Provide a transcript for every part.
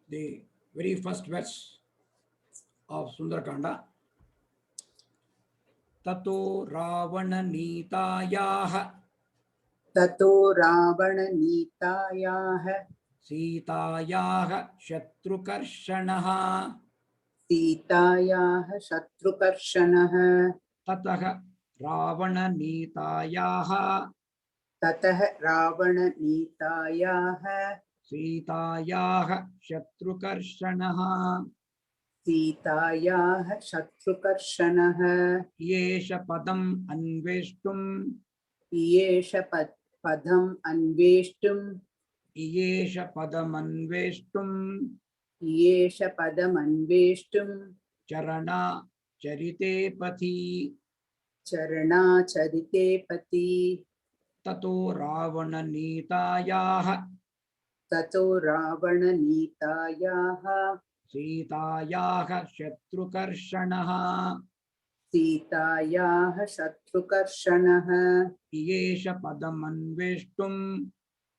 the very first verse of Sundarakanda. Tato Ravana Nitayaha ततो रावणनीतायाः Sitayaha Shatrukarshanaha सीतायाः शत्रुकर्षणः Tataha Ravana Nitayaha ततः रावणनीतायाः Sitayaha Shatrukarshanaha सीतायाः शत्रुकर्षणः Yesha Padam Anveshtum येष पदम् अन्वेष्टुम् Yesha Padam Anveshtum येष पदमन्वेष्टुम् Charana Charite Pati चरणाचरिते पति Tato Ravana Nitayaha ततो रावणनीतायाः Sitayaha Shatrukarshanaha सीतायाः शत्रुकर्षणः Yesha Padam Anveshtum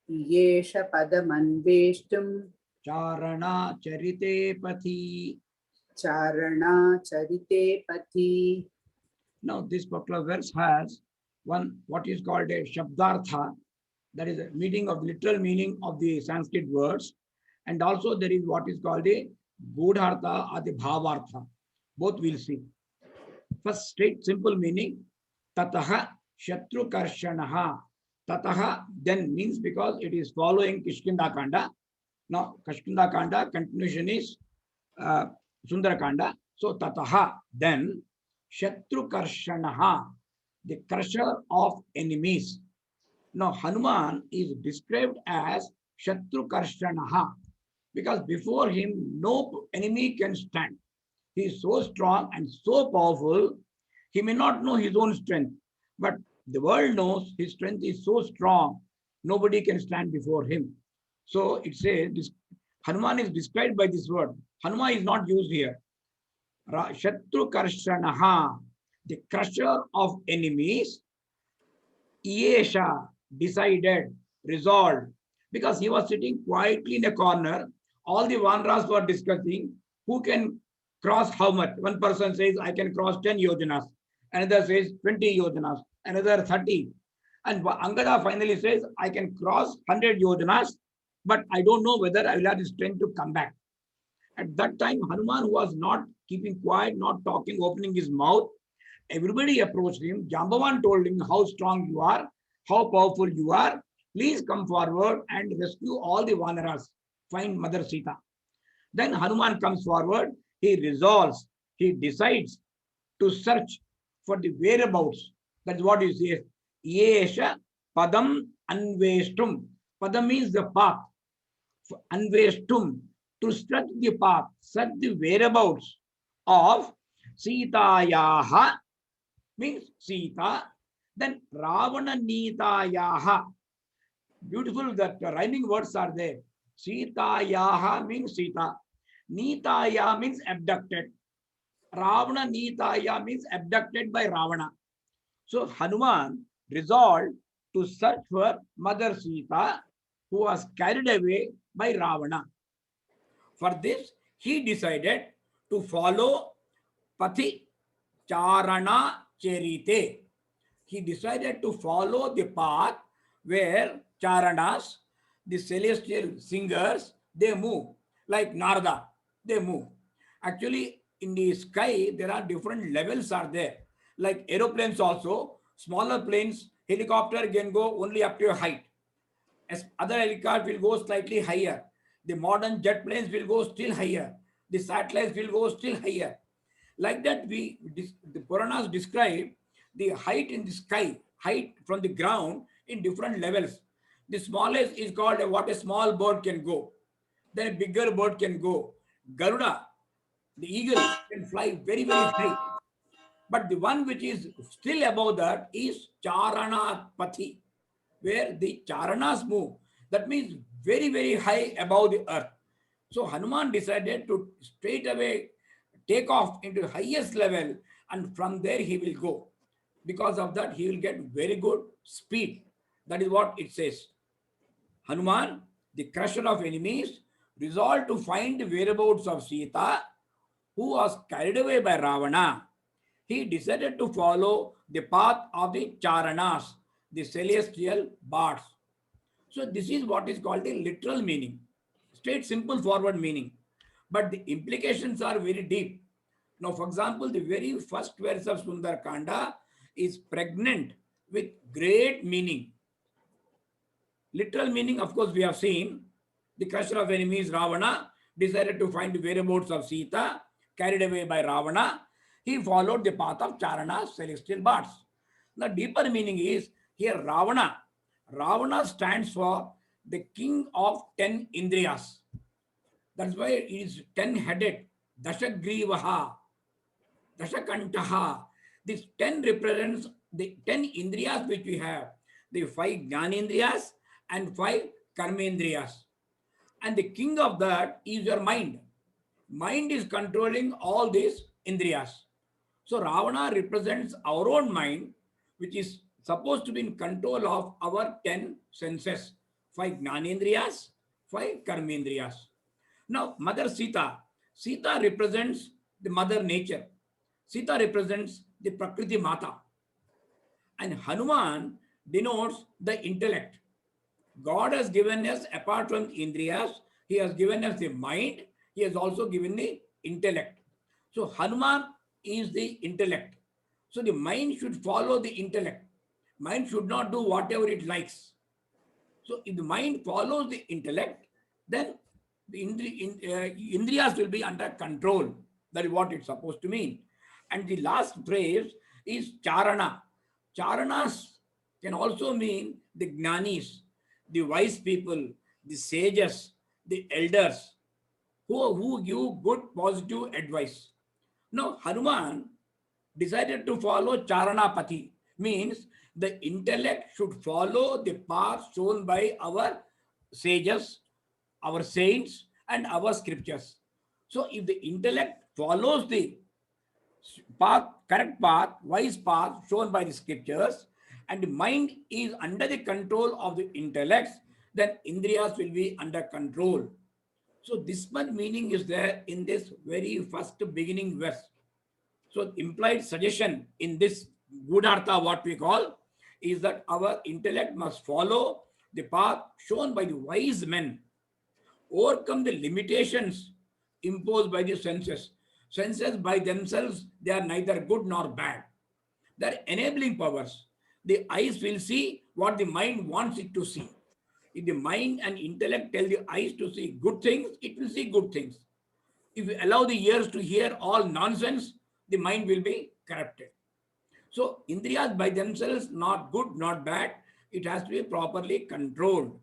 येष पदमन्वेष्टुम् Charana Charite Pati. चारणाचरिते पति. Now this particular verse has one what is called a Shabdartha, that is a meaning of literal meaning of the Sanskrit words, and also there is what is called a Godhartha or the Bhavartha. Both we'll see. First straight simple meaning, Tataha Shatru Karshanaha. Tataha then means because it is following Kishkinda Kanda. Now Kishkinda Kanda continuation is uh, Sundarakanda. So Tataha then Shatru Karshanaha, the crusher of enemies. Now Hanuman is described as Shatru Karshanaha because before him no enemy can stand. He is so strong and so powerful, he may not know his own strength, but the world knows his strength is so strong, nobody can stand before him. So it says this, Hanuman is described by this word. Hanuman is not used here. Shatru Karshanaha, the crusher of enemies, Yesha, decided, resolved, because he was sitting quietly in a corner. All the Vanras were discussing who can cross how much. One person says, I can cross 10 yojanas. Another says 20 yojanas. Another 30. And Angada finally says, I can cross 100 yojanas, but I don't know whether I will have the strength to come back. At that time, Hanuman was not keeping quiet, not talking, opening his mouth. Everybody approached him. Jambavan told him how strong you are, how powerful you are. Please come forward and rescue all the Vanaras. Find Mother Sita. Then Hanuman comes forward. He resolves, he decides to search for the whereabouts. That's what he says. Yesha Padam Anveshtum. Padam means the path. Anveshtum, to search the path, search the whereabouts of Sitayaha, means Sita, then Ravana Nitayaha. Beautiful that rhyming words are there. Sitayaha means Sita. Nitaya means abducted. Ravana Nitaya means abducted by Ravana. So Hanuman resolved to search for Mother Sita, who was carried away by Ravana. For this, he decided to follow Pati Charana Cherite. He decided to follow the path where Charanas, the celestial singers, they move, like Narada, they move. Actually, in the sky, there are different levels are there. Like aeroplanes also, smaller planes, helicopter can go only up to a height. As other helicopters will go slightly higher. The modern jet planes will go still higher. The satellites will go still higher. Like that, the Puranas describe the height in the sky, height from the ground in different levels. The smallest is called what a small bird can go. Then a bigger bird can go. Garuda, the eagle, can fly very, very high. But the one which is still above that is Charana Pati, where the Charanas move. That means very, very high above the earth. So Hanuman decided to straight away take off into the highest level, and from there he will go. Because of that, he will get very good speed. That is what it says. Hanuman, the crusher of enemies, resolved to find the whereabouts of Sita, who was carried away by Ravana, he decided to follow the path of the Charanas, the celestial bards. So this is what is called the literal meaning, straight, simple, forward meaning. But the implications are very deep. Now, for example, the very first verse of Sundar Kanda is pregnant with great meaning. Literal meaning, of course, we have seen. The crusher of enemies, Ravana, decided to find the whereabouts of Sita, carried away by Ravana. He followed the path of Charana, celestial bards. The deeper meaning is here Ravana. Ravana stands for the king of 10 Indriyas. That's why it is 10-headed. Dashagrivaha, Dashakantaha. This 10 represents the 10 Indriyas which we have. The 5 Jnanendriyas and 5 Karmendriyas. And the king of that is your mind. Mind is controlling all these Indriyas. So Ravana represents our own mind, which is supposed to be in control of our 10 senses. 5 Jnanendriyas, 5 Karmendriyas. Now, Mother Sita. Sita represents the mother nature. Sita represents the Prakriti Mata. And Hanuman denotes the intellect. God has given us, apart from Indriyas, He has given us the mind, He has also given the intellect. So Hanuman is the intellect. So the mind should follow the intellect. Mind should not do whatever it likes. So if the mind follows the intellect, then the Indriyas will be under control. That is what it's supposed to mean. And the last phrase is Charana. Charanas can also mean the Jnanis, the wise people, the sages, the elders, who give good positive advice. Now, Hanuman decided to follow Charanapati, means the intellect should follow the path shown by our sages, our saints, and our scriptures. So, if the intellect follows the path, correct path, wise path shown by the scriptures, and the mind is under the control of the intellects, then Indriyas will be under control. So this much meaning is there in this very first beginning verse. So implied suggestion in this Gudhartha, what we call, is that our intellect must follow the path shown by the wise men, overcome the limitations imposed by the senses. Senses by themselves, they are neither good nor bad. They are enabling powers. The eyes will see what the mind wants it to see. If the mind and intellect tell the eyes to see good things, it will see good things. If you allow the ears to hear all nonsense, the mind will be corrupted. So, Indriyas by themselves, not good, not bad. It has to be properly controlled,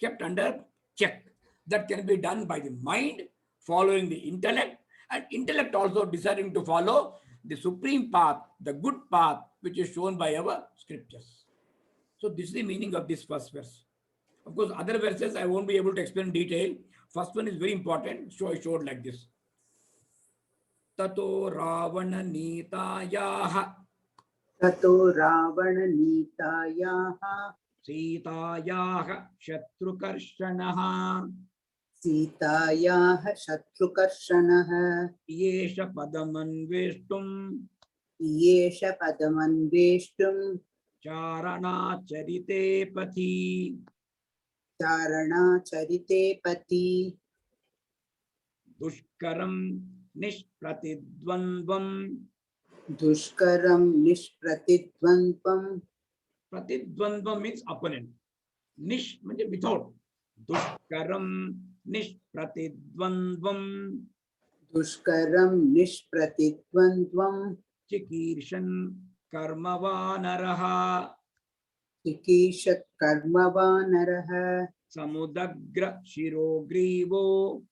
kept under check. That can be done by the mind following the intellect, and intellect also deciding to follow the supreme path, the good path, which is shown by our scriptures. So, this is the meaning of this first verse. Of course, other verses I won't be able to explain in detail. First one is very important, so I showed like this. Tato Ravana Nitayaha. Tato Ravana Nitayaha. Sitayaha Shatrukarshanaha. Sitayaha Shatrukarshanaha. Yesha Padamanveshtum. Yesha Padamanveshtum. Charana Charite Pati. Charana Charite Pati. Dushkaram Nishpratidvandvam. Dushkaram Nishpratidvandvam. Pratidvandvam means opponent. Nish means without. Dushkaram Nishpratidvandvam. Dushkaram Nishpratidvandvam. Chikirshan Karmavanaraha. Chikishat Karmavanaraha. Samudagra Shirogrivo.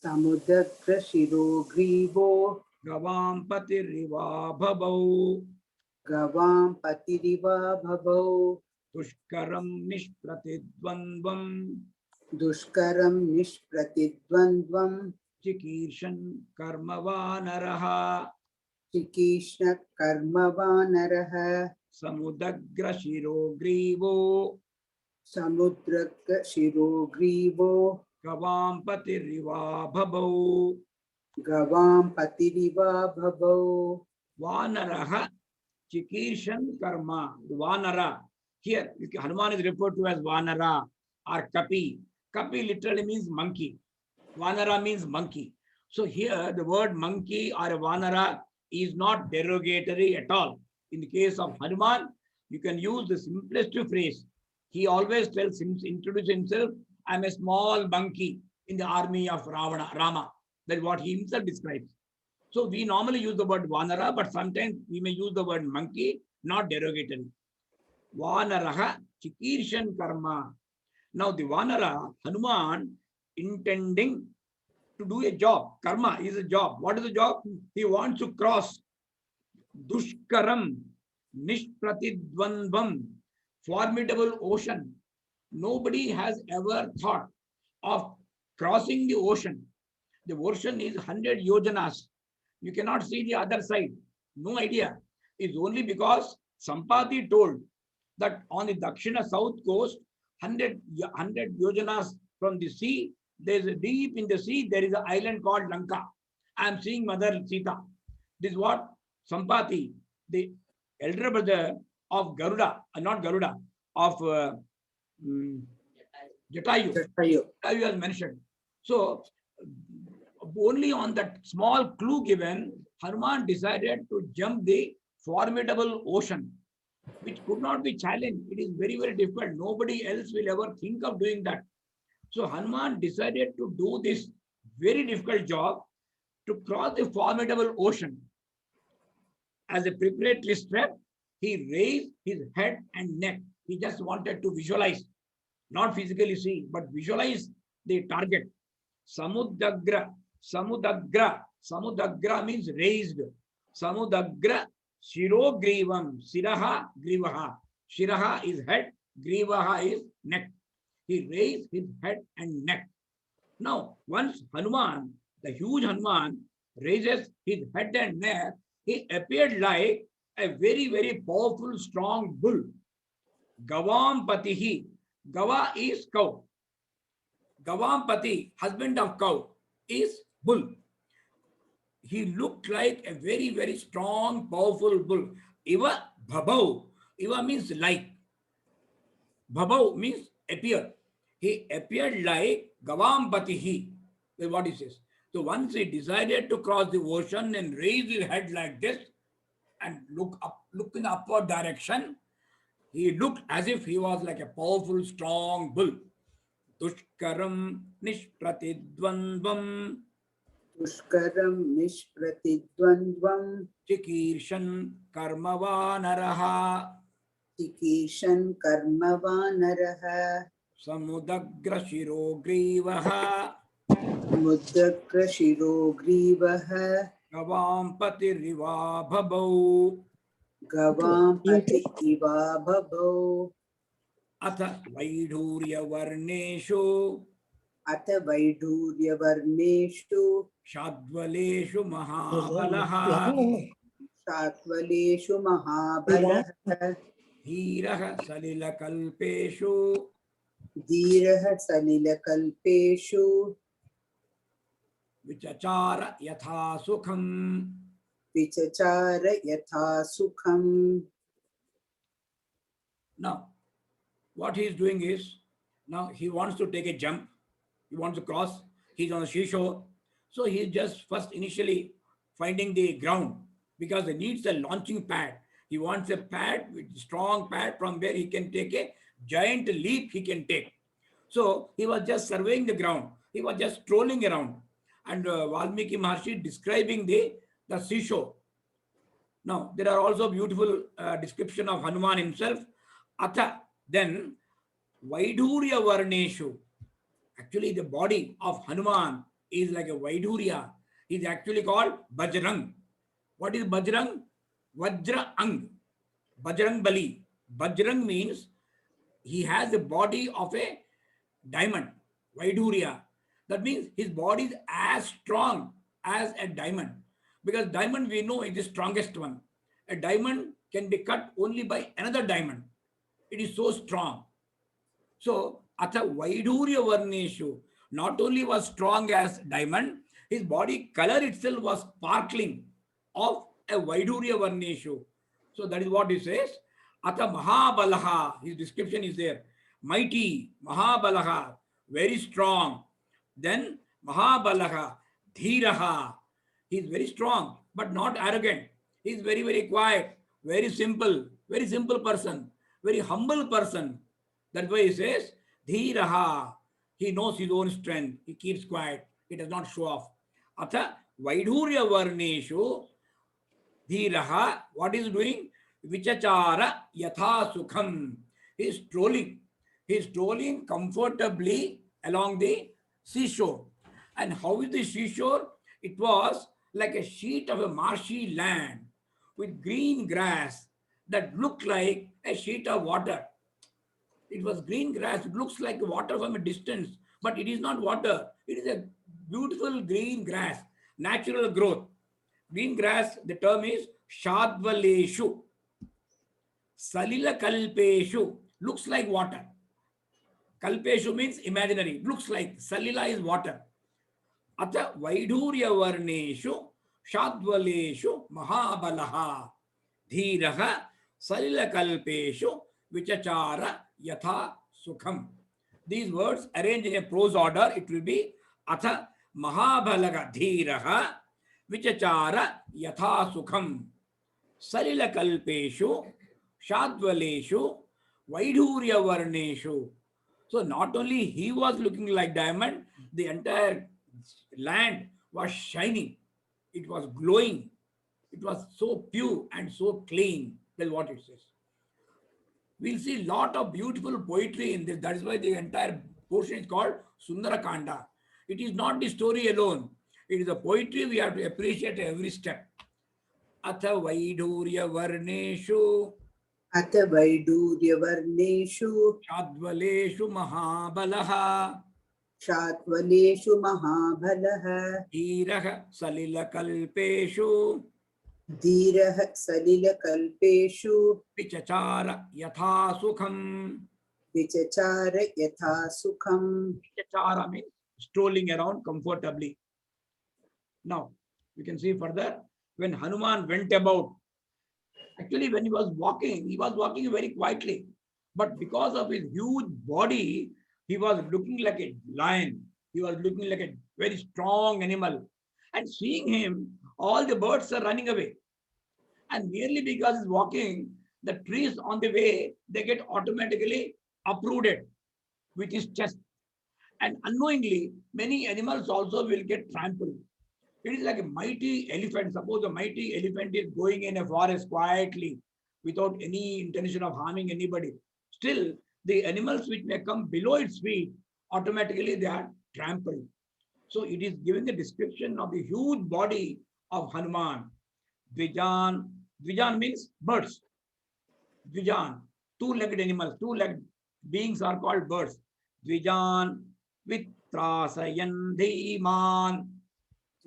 Samudagra Shirogrivo. Gavam Patiriva Bhabau. Gavam Patiriva Bhabau. Dushkaram Nishpratidvandvam. Dushkaram Nishpratidvandvam. Chikirshan Karmavanaraha. Chikishna Karmavanaraha. Samudagra Shirogrivo. Samudraka Shirogrivo. Gavam Patiriva Bhabau. Gavam Patiriva Bhabau. Vanaraha Chikirshan Karma. Vanara. Here, Hanuman is referred to as Vanara or Kapi. Kapi literally means monkey. Vanara means monkey. So here, the word monkey or a Vanara is not derogatory at all. In the case of Hanuman, you can use the simplest phrase. He always tells him, introduce himself, I'm a small monkey in the army of Ravana, Rama. That's what he himself describes. So we normally use the word Vanara, but sometimes we may use the word monkey, not derogatory. Vanaraha Chikirshan Karma. Now the Vanara, Hanuman, intending to do a job. Karma is a job. What is the job? He wants to cross Dushkaram, Nishpratidvandvam, formidable ocean. Nobody has ever thought of crossing the ocean. The ocean is 100 yojanas. You cannot see the other side. No idea. It's only because Sampati told that on the Dakshina south coast, 100 yojanas from the sea, there's a deep in the sea, there is an island called Lanka. I am seeing Mother Sita. This is what Sampati, the elder brother of Garuda, not Garuda, of Jatayu. Jatayu. Jatayu has mentioned. So only on that small clue given, Hanuman decided to jump the formidable ocean, which could not be challenged. It is very, very difficult. Nobody else will ever think of doing that. So Hanuman decided to do this very difficult job to cross the formidable ocean. As a preparatory step, he raised his head and neck. He just wanted to visualize, not physically see, but visualize the target. Samudagra, Samudagra, Samudagra means raised. Samudagra, Shirogrivam, Siraha, Grivaha. Shiraha is head, Grivaha is neck. He raised his head and neck. Now, once Hanuman, the huge Hanuman, raises his head and neck, he appeared like a very, very powerful, strong bull. Gavam Patihi. Gava is cow. Gavampati, husband of cow, is bull. He looked like a very, very strong, powerful bull. Iva Bhabau. Iva means like. Bhabau means appear. He appeared like Gavampatihi. That's what he says. So once he decided to cross the ocean and raise his head like this and look in the upward direction, he looked as if he was like a powerful, strong bull. Dushkaram Nishpratidvandvam Dushkaram Nishpratidvandvam. Chikirshan Karmavanaraha Chikishan Karmavanaraha. Samudagra Shirogrivaha Mudakra Shirogrivaha. Gavampatiriva Bhabau Gavam Pativa Bhabau. Atha Vaidhurya Varneshu Ata Vaidurya Varneshu. Shadvaleshu Mahabalaha Satvaleshu Mahabalaha. Dhiraha Salila Kalpeshu Dhiraha Salilakalpeshu. Vichachara Yatha Sukham. Vichachara Yatha Sukham. Now, what he is doing is, now he wants to take a jump. He wants to cross. He's on the seashore. So he's just first initially finding the ground because he needs a launching pad. He wants a pad, with strong pad from where he can take a giant leap he can take. So he was just surveying the ground. He was just strolling around. And Valmiki Maharshi describing the seashore. Now, there are also beautiful description of Hanuman himself. Atha, then, Vaidhurya Varneshu. Actually, the body of Hanuman is like a Vaidhurya. He's actually called Bajrang. What is Bajrang? Vajra Ang. Bajrang Bali. Bajrang means he has the body of a diamond, Vaidhurya. That means his body is as strong as a diamond. Because diamond we know is the strongest one. A diamond can be cut only by another diamond. It is so strong. So, Atha Vaidhurya Varneshu. not only was strong as diamond, his body color itself was sparkling of a Vaidurya Varneshu. So that is what he says. Ata Mahabalaha, his description is there. Mighty, Mahabalaha, very strong. Then Mahabalaha, Dhiraha, he is very strong, but not arrogant. He is very, very quiet, very simple person, very humble person. That's why he says, Dhiraha. He knows his own strength. He keeps quiet. He does not show off. Atha Vaidurya Varneshu Dhiraha. What is doing? Vichachara Yatha Sukham. He is strolling. He is strolling comfortably along the seashore. And how is the seashore? It was like a sheet of a marshy land with green grass that looked like a sheet of water. It was green grass. It looks like water from a distance, but it is not water. It is a beautiful green grass, natural growth. Green grass, the term is Shadvaleshu. Salila Kalpeshu, looks like water. Kalpeshu means imaginary, looks like. Salila is water. Atha Vaidurya Varneshu, Shadvaleshu, Mahabalaha, Dhiraha, Salila Kalpeshu, Vichachara, Yatha Sukham. These words arranged in a prose order, it will be Atha Mahabalaga Dhiraha, Vichachara, Yatha Sukham, Salila Kalpeshu, Shadvaleshu, Vaidurya Varneshu. So not only he was looking like diamond, the entire land was shining. It was glowing. It was so pure and so clean. That's what it says. We'll see a lot of beautiful poetry in this. That is why the entire portion is called Sundara Kanda. It is not the story alone. It is a poetry we have to appreciate every step. Atha Vaidurya Varneshu Atha Vaidurya Varneshu Shadvaleshu Mahabalaha Shatvaleshu Mahabalaha Dhiraha Salila Kalpeshu Dhiraha Salila Kalpeshu Vichachara Yatha Sukham. Vichachara Yatha Sukham. Vichachara means strolling around comfortably. Now, we can see further when Hanuman went about. Actually, when he was walking very quietly. But because of his huge body, he was looking like a lion. He was looking like a very strong animal. And seeing him, all the birds are running away. And merely because he's walking, the trees on the way, they get automatically uprooted with his chest. And unknowingly, many animals also will get trampled. It is like a mighty elephant. Suppose a mighty elephant is going in a forest quietly without any intention of harming anybody. Still, the animals which may come below its feet, automatically they are trampled. So it is giving a description of the huge body of Hanuman. Dvijan. Dvijan means birds. Dvijan, two-legged animals, two-legged beings are called birds. Dvijan, Vitrasayan Dhiman.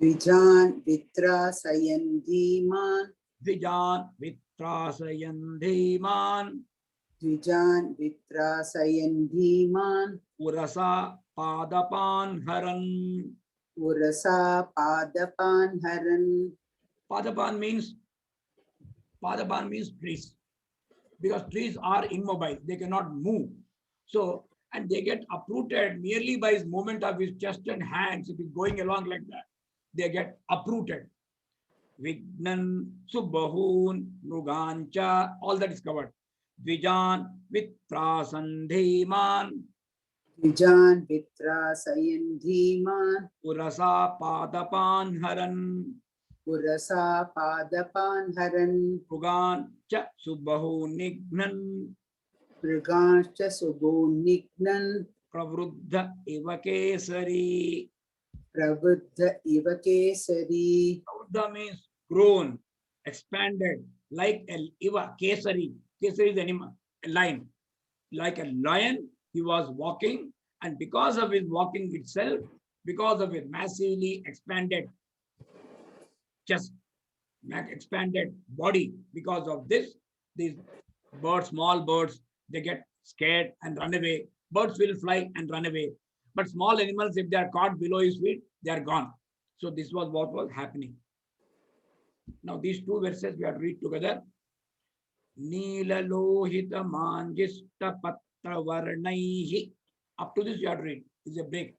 Dvijan Vitrasayan Dhiman. Dvijan Vitrasayan Dhiman. Dvijan Vitrasayan Dhiman. Urasa Padapan Haran. Urasa Padapan Haran. Padapan means trees. Because trees are immobile, they cannot move. So, and they get uprooted merely by his movement of his chest and hands. If he's going along like that, they get uprooted. Vignan, Subahun, Nugancha, all that is covered. Dvijan, Vitrasandhiman, Dvijan Vitrasayan Dhiman. Urasa Padapan Haran, Urasa Padapan Haran. Nugan Cha Subahu Nignan, Mrigancha Subho Nignan. Pravruddha Eva Kesari. Prabuddha Iva Kesari. Pravruddha means grown, expanded, like a Eva Kesari. Kesari is animal, a lion. Like a lion, he was walking, and because of his walking itself, because of his massively expanded chest, expanded body, because of this, these birds, small birds, they get scared and run away. Birds will fly and run away. But small animals, if they are caught below his feet, they are gone. So this was what was happening. Now these two verses we have to read together. Neela lohita manjista patra varnaihi. Up to this you have to read. It's a break.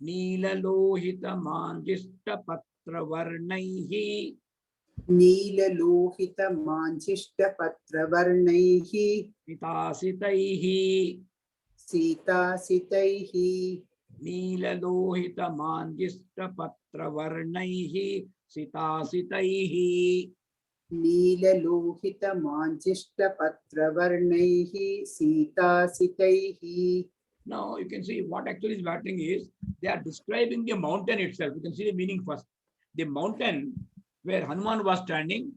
Neela lohita manjista patra varnaihi. नीललोहितमाञ्छिष्टपत्रवर्णैः Sitasitaihi. सीतासितैः Neela lohita manjista patra varnaihi. Sitasitaihi. नीललोहितमाञ्छिष्टपत्रवर्णैः सीतासितैः. Now you can see what actually is happening is they are describing the mountain itself. You can see the meaning first. The mountain where Hanuman was standing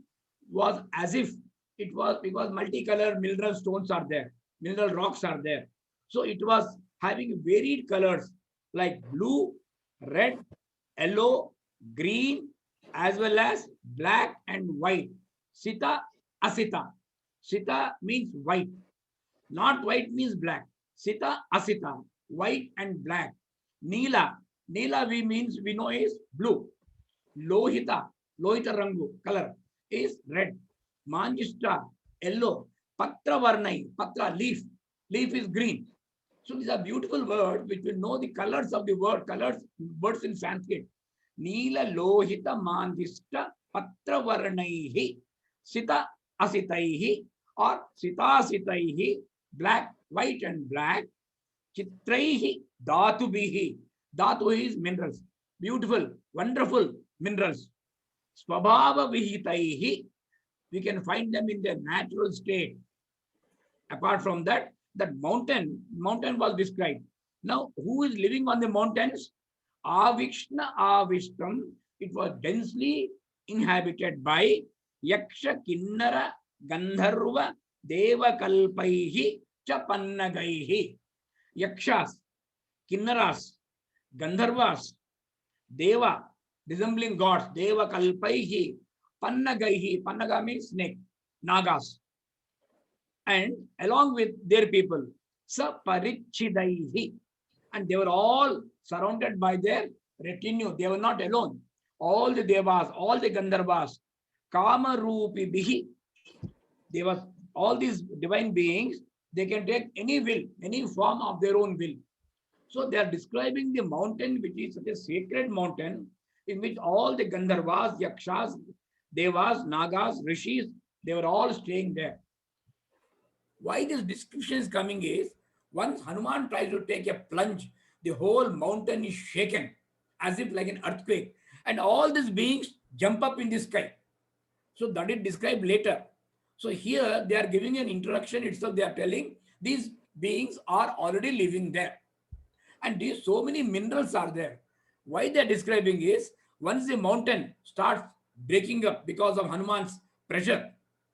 was as if it was because multicolored mineral stones are there, mineral rocks are there. So it was having varied colors like blue, red, yellow, green, as well as black and white. Sita, Asita. Sita means white. Not white means black. Sita, Asita, white and black. Neela, Neela we know is blue. Lohita, Lohita Rangu, color is red. Manjista, yellow. Patra Varnai, Patra, leaf. Leaf is green. So these are beautiful words which will know the colors of the word, colors, words in Sanskrit. Neela Lohita Manjista Patra Varnaihi. Sita Asitaihi or Sita Sitaihi, black, white and black. Chitraihi Dhatubihi. Dhatu is minerals. Beautiful, wonderful minerals. Swabhava Vihitaihi. We can find them in their natural state. Apart from that, that mountain was described. Now, who is living on the mountains? Avishna Avishtam. It was densely inhabited by Yaksha Kinnara Gandharva Devakalpaihi Chapannagaihi. Yakshas, Kinnaras, Gandharvas, Deva, resembling gods, Deva Kalpaihi, Pannagaihi, Pannaga means snake, Nagas, and along with their people, Saparichidaihi, and they were all surrounded by their retinue. They were not alone. All the Devas, all the Gandharvas, Kamarupi Bihi, they were all these divine beings, they can take any will, any form of their own will. So they are describing the mountain, which is such a sacred mountain, in which all the Gandharvas, Yakshas, Devas, Nagas, Rishis, they were all staying there. Why this description is coming is, once Hanuman tries to take a plunge, the whole mountain is shaken, as if like an earthquake, and all these beings jump up in the sky. So that is described later. So here they are giving an introduction itself. They are telling these beings are already living there. And these so many minerals are there. Why they are describing is, once the mountain starts breaking up because of Hanuman's pressure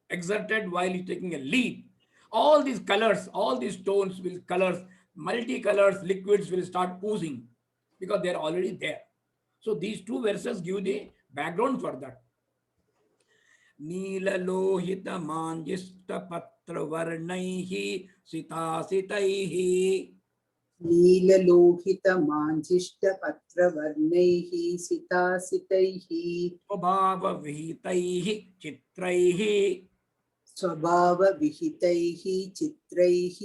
exerted while he's taking a lead, all these colors, all these stones will colors, multicolors, liquids will start oozing because they're already there. So these two verses give the background for that. नीललोहित मांजिष्ट पत्र वर्णैः सितासितैः नीललोहितमाञ्छिष्टपत्रवर्णैः सितासितैः स्वभावविहितैः चित्रैः स्वभावविहितैः चित्रैः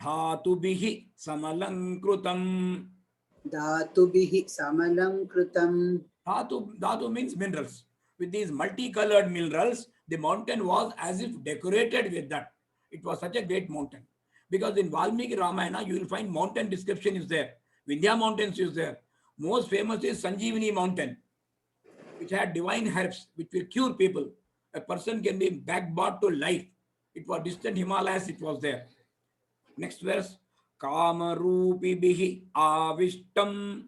धातुभिः समलङ्कृतम्. धातुभिः समलङ्कृतम्. Dhatu means minerals. With these multicolored minerals, the mountain was as if decorated with that. It was such a great mountain. Because in Valmiki Ramayana, you will find mountain description is there. Vindhya mountains is there. Most famous is Sanjeevani mountain, which had divine herbs, which will cure people. A person can be back brought to life. It was distant Himalayas, it was there. Next verse. Kamarupibihi avishtam.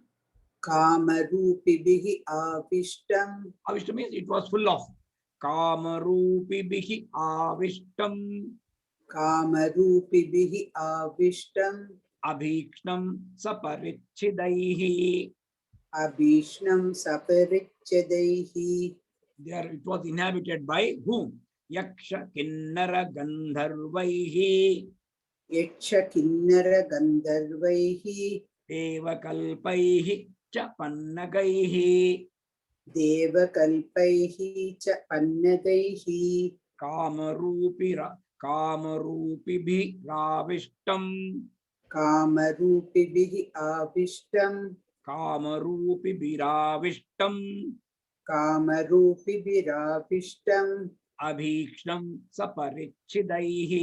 Kamarupibihi avishtam. Avishtam means it was full of. Kamarupibihi avishtam. Kamarupibihi avishtam. Abhikshnam saparichidaihi. Abhishnam saparichidaihi. There it was inhabited by whom? Yaksha Kinnara Gandharvaihi. Yaksha Kinnara Gandharvaihi. देवकल्पैः च पन्नगैः देवकल्पैः च पन्नगैः कामरूपिभिराविष्टम् कामरूपिभिः आविष्टम् कामरूपिभिराविष्टम् कामरूपिभिराविष्टम् अभीक्ष्णं सपरिच्छिदैः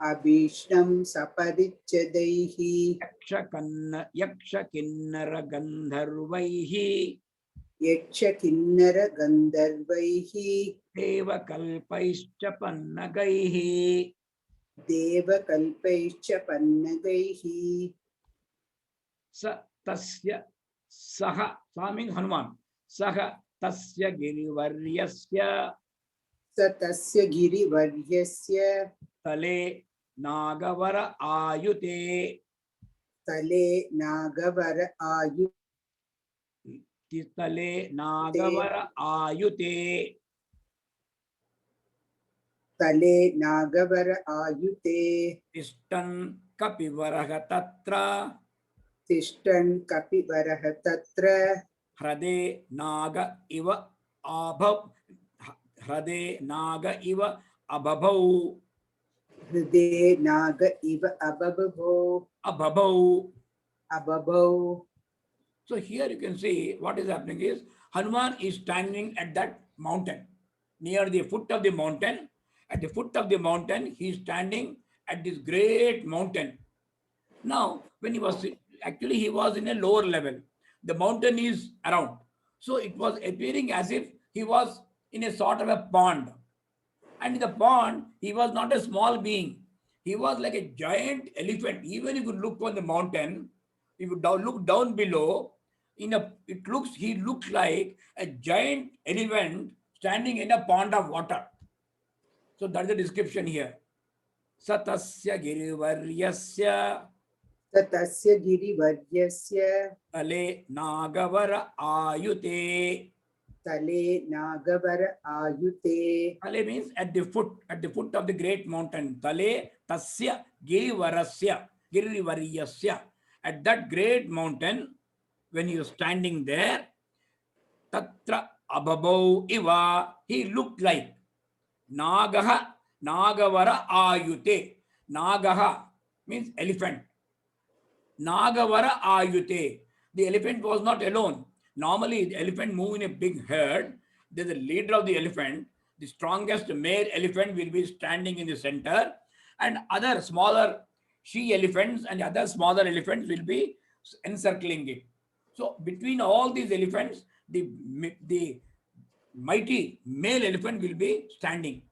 अभीष्णं सपरिच्छदैः यक्षकिन्नरगन्धर्वैः यक्षकिन्नरगन्धर्वैः देवकल्पैश्च पन्नगैः देवकल्पैश्च पन्नगैः स तस्य सह means Hanuman सह तस्य गिरिवर्यस्य स तस्य गिरिवर्यस्य तले नागवर आयुते तले नागवर आयु तले नागवर आयुते तले नागवर आयुते तिष्ठन् कपिवरः तत्र तिष्ठन् कपिवरः तत्र ह्रदे नाग इव आभव ह्रदे नाग इव अबभौ हृदे नाग इव अबभौ अबभौ. अबभौ. So here you can see what is happening is Hanuman is standing at that mountain, near the foot of the mountain. At the foot of the mountain, he is standing at this great mountain. Now, when he was actually he was in a lower level, the mountain is around. So it was appearing as if he was in a sort of a pond. And in the pond, he was not a small being. He was like a giant elephant. Even if you look on the mountain, if you look down below, he looks like a giant elephant standing in a pond of water. So that's the description here. Satasya girivaryasya तस्य गिरिवर्यस्य तले नागवर आयुते. तले नागवर आयुते. Tale means at the foot of the great mountain. Tale tasya girivaryasya. At that great mountain, when he was standing there, tatra ababau iva, he looked like nagaha nagavara ayute. Nagaha means elephant. Nagavara ayute. The elephant was not alone. Normally, the elephant move in a big herd. There's a leader of the elephant. The strongest male elephant will be standing in the center, and other smaller she elephants and other smaller elephants will be encircling it. So between all these elephants, the mighty male elephant will be standing.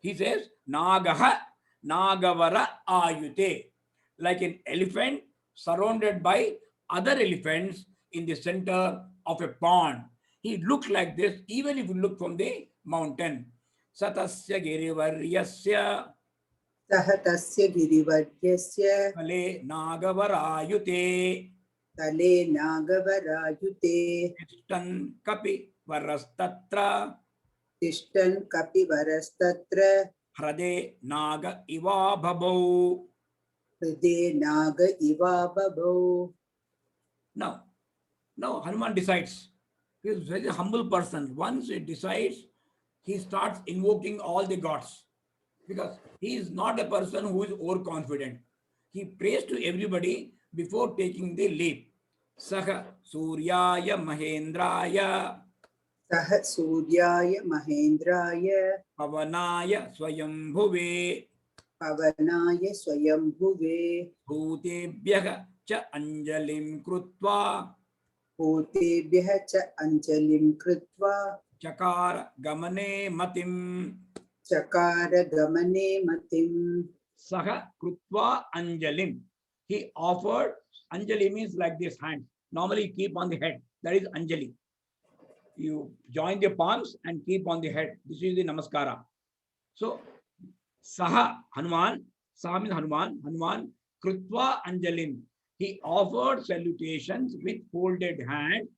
He says, Nagaha Nagavara Ayute, like an elephant surrounded by other elephants in the center of a pond. He looked like this even if you look from the mountain. Satasya Girivaryasya सः तस्य गिरिवर्यस्य Kale Nagavarayute तले नागवरायुते Tishtan Kapi Varastatra तिष्ठन् कपिवरस्तत्र Hrade Naga Iva Babau. हृदे Nag इवाबभौ. Now Hanuman decides. He is a very humble person. Once he decides, he starts invoking all the gods because he is not a person who is overconfident. He prays to everybody before taking the leap. Saha Suryaya Mahendraya सः सूर्याय महेन्द्राय Pavanaya Swayambhuve पवनाय स्वयंभुवे Bhutebhyaha cha Anjalim Krutva भूतेभ्यः च अञ्जलिं कृत्वा Chakara Gamane Matim. चकार गमने मतिम्. Saha Krutva Anjalim. He offered, Anjali means like this hand. Normally you keep on the head. That is Anjali. You join the palms and keep on the head. This is the Namaskara. So, Saha Hanuman, Saha means Hanuman, Hanuman Krutva Anjalim. He offered salutations with folded hand.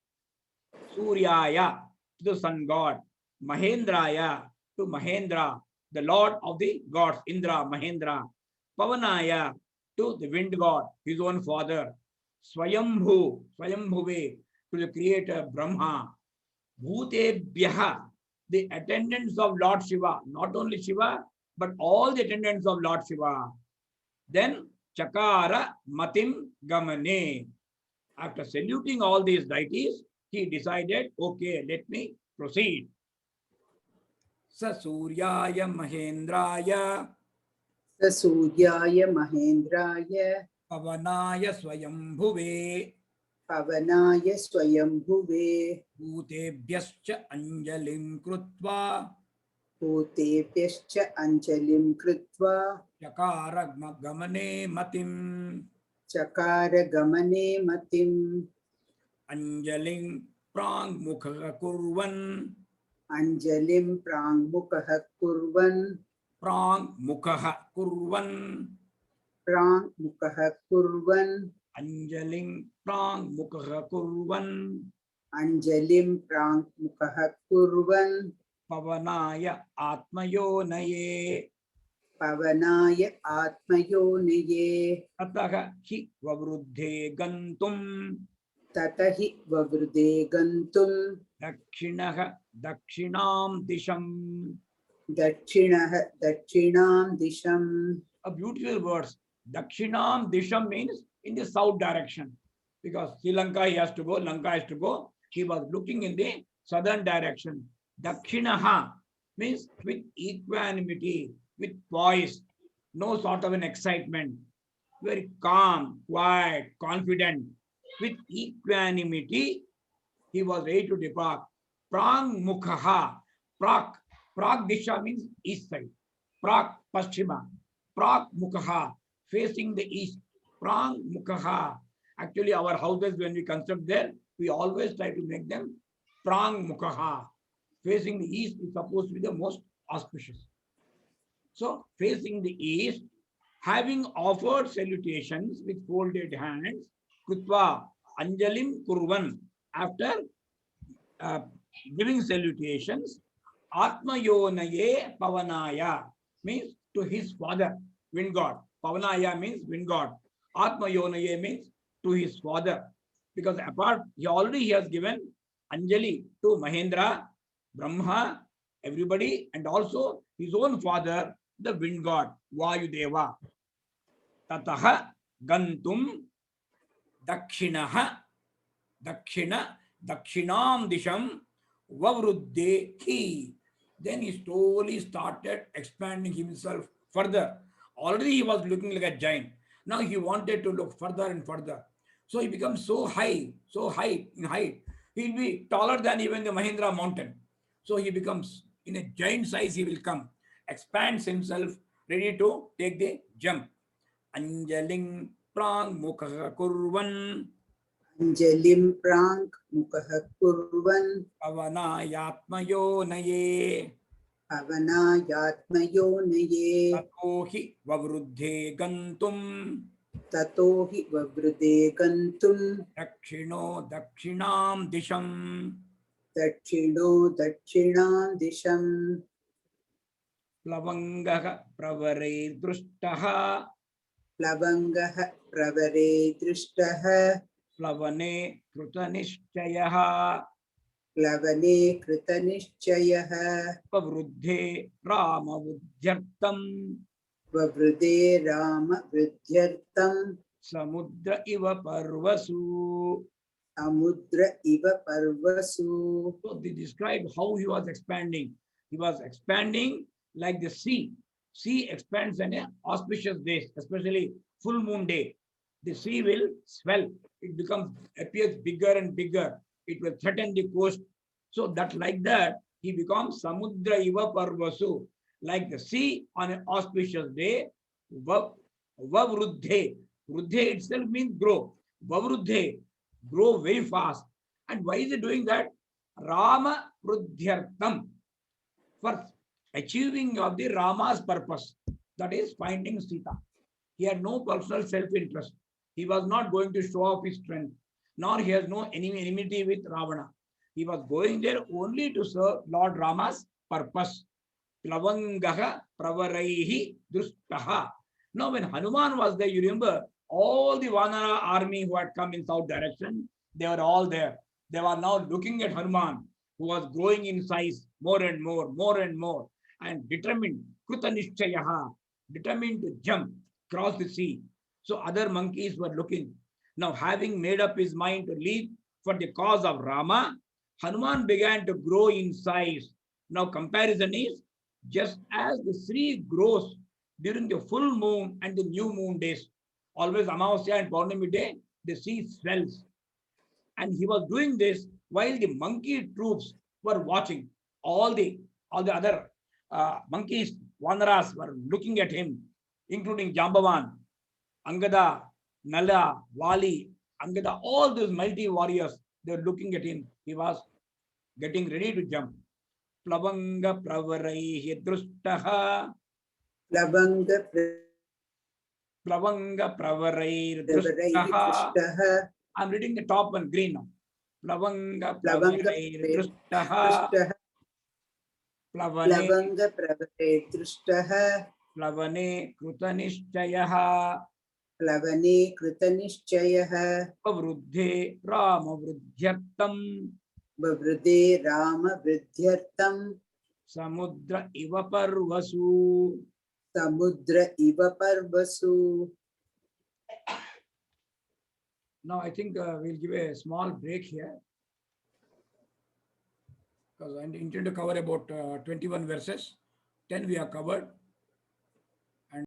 Suryaya to the sun god. Mahendraya to Mahendra, the lord of the gods, Indra, Mahendra. Pavanaya to the wind god, his own father. Swayambhuve, to the creator Brahma. Bhutebhyaha, the attendants of Lord Shiva, not only Shiva, but all the attendants of Lord Shiva. Then Chakara Matim Gamane. After saluting all these deities, he decided, okay, let me proceed. Sa Suryaya Mahendraya स सूर्याय महेन्द्राय Pavanaya Swayambhuve पवनाय स्वयंभुवे Bhutebhyascha Anjalim Krutva भूतेभ्यश्च अञ्जलिं कृत्वा Chakara Gamane Matim चकार गमने मतिम् Anjaling Prang Mukha Kurvan अञ्जलिं प्राङ्मुखः कुर्वन् प्राङ्मुखः कुर्वन् Anjaling Prang Mukha Kurvan अञ्जलिं प्राङ्मुखः कुर्वन् Pavanaya Atmayonaye पवनाय आत्मयोनिये Ataha Hi Vavruddhe Gantum तत हि ववृदे गन्तुं Dakshinaha Dakshinam Disham. दक्षिणः दक्षिणां दिशम्. A beautiful words. Dakshinam Disham means in the south direction. Because Sri Lanka he has to go, Lanka has to go. He was looking in the southern direction. Dakshinaha means with equanimity, with poise, no sort of an excitement, very calm, quiet, confident. With equanimity, he was ready to depart. Prang Mukhaha, Prak, Prak Disha means east side. Prak Paschima, Prak Mukhaha, facing the east. Prang Mukhaha. Actually, our houses, when we construct there, we always try to make them Prang Mukhaha. Facing the east is supposed to be the most auspicious. So, facing the east, having offered salutations with folded hands, Kutva Anjalim Kurvan, after giving salutations, Atmayonaye Pavanaya means to his father, wind god. Pavanaya means wind god. Atmayonaye means to his father. Because apart, he has given Anjali to Mahendra, Brahma, everybody, and also his own father, the wind god, Vayudeva. Tataha Gantum Dakshinaha Dakshinam Disham Vavruddhe. Then he slowly started expanding himself further. Already he was looking like a giant. Now he wanted to look further and further. So he becomes so high in height. He'll be taller than even the Mahendra mountain. So he becomes in a giant size, he will come, expands himself, ready to take the jump. Anjaling Prang Mukha Kurvan अञ्जलिं प्राङ्मुखः कुर्वन् Pavanayatmayonaye पवनायात्मयोनये Tato hi Vavruddhe Gantum ततो हि ववृदे गन्तुं Dakshino Dakshinam Disham दक्षिणो दक्षिणां दिशम्. Plavangaha Pravare Drushtaha प्लवङ्गः प्रवरे दृष्टः Plavane Krutanishchayaha प्लवने कृतनिश्चयः Pavruddhe Ramavudyartam ववृदे रामवृद्ध्यर्थं Samudra Iva Parvasu. समुद्र इव पर्वसु. So they described how he was expanding. He was expanding like the sea. Sea expands on an auspicious days, especially full moon day. The sea will swell. It appears bigger and bigger. It will threaten the coast. So that like that, he becomes Samudra Iva Parvasu. Like the sea on an auspicious day, Vavruddhe. Ruddhe itself means grow. Vavruddhe, grow very fast. And why is he doing that? Rama Ruddhyartam, for achieving of the Rama's purpose, that is finding Sita. He had no personal self-interest. He was not going to show off his strength, nor he has no enmity with Ravana. He was going there only to serve Lord Rama's purpose. Plavangaha Pravaraihi Drustaha. Now when Hanuman was there, you remember, all the Vanara army who had come in south direction, they were all there. They were now looking at Hanuman, who was growing in size more and more, and determined, Krutanishchayaha, determined to jump, cross the sea. So other monkeys were looking. Now, having made up his mind to leave for the cause of Rama, Hanuman began to grow in size. Now, comparison is just as the tree grows during the full moon and the new moon days. Always Amavasya and Paurnami day, the sea swells. And he was doing this while the monkey troops were watching. All the other monkeys, Vanaras, were looking at him, including Jambavan, Angada, Nala, Vali, Angada, all those mighty warriors, they were looking at him. He was getting ready to jump. Plavanga pravaraihi drustaha. Plavanga Plavanga pravaraihi drustaha. Pravaraihi I'm reading the top one, green now. Plavanga Plavanga pravaraihi drustaha. Plavanga pravaraihi drustaha. Plavane krutanishchayaha. Plavane krutanishchayaha. Pavruddhe Rama vruddhyartam. Bavrude Rama vruddhyartam. Samudra iva parvasu. Samudra iva parvasu. Now I think we'll give a small break here, because I intend to cover about 21 verses. 10 we have covered.